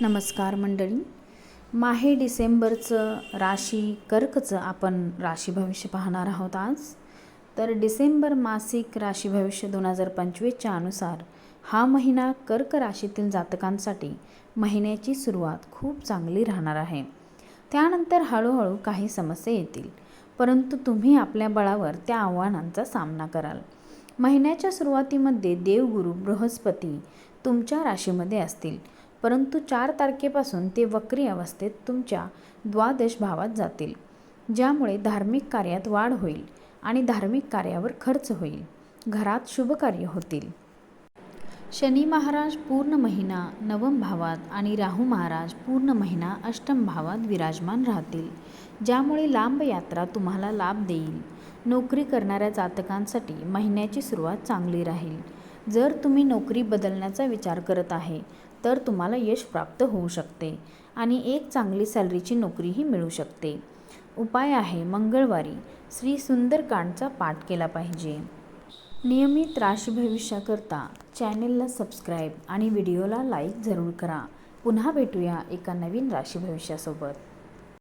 नमस्कार मंडळी. माहे डिसेंबरचं राशी कर्कचं आपण राशी भविष्य पाहणार आहोत आज. तर डिसेंबर मासिक राशी भविष्य 2025च्या अनुसार हा महिना कर्क राशीतील जातकांसाठी महिन्याची सुरुवात खूप चांगली राहणार आहे. त्यानंतर हळूहळू काही समस्या येतील, परंतु तुम्ही आपल्या बळावर त्या आव्हानांचा सामना कराल. महिन्याच्या सुरुवातीमध्ये देवगुरु बृहस्पती तुमच्या राशीमध्ये असतील, परंतु 4 तारखेपासून ते वक्री अवस्थेत तुमच्या द्वादश भावात जातील, ज्यामुळे धार्मिक कार्यात वाढ होईल आणि धार्मिक कार्यावर खर्च होईल. घरात शुभकार्य होतील. शनी महाराज पूर्ण महिना नवम भावात आणि राहू महाराज पूर्ण महिना अष्टम भावात विराजमान राहतील, ज्यामुळे लांब यात्रा तुम्हाला लाभ देईल. नोकरी करणाऱ्या जातकांसाठी महिन्याची सुरुवात चांगली राहील. जर तुम्ही नोकरी बदलण्याचा विचार करत आहे तर तुम्हाला यश प्राप्त होऊ शकते आणि एक चांगली सॅलरीची नोकरीही मिळू शकते. उपाय आहे, मंगळवारी श्री सुंदरकांडचा पाठ केला पाहिजे. नियमित राशी भविष्याकरता चॅनेलला सबस्क्राईब आणि व्हिडिओला लाईक जरूर करा. पुन्हा भेटूया एका नवीन राशी भविष्यासोबत.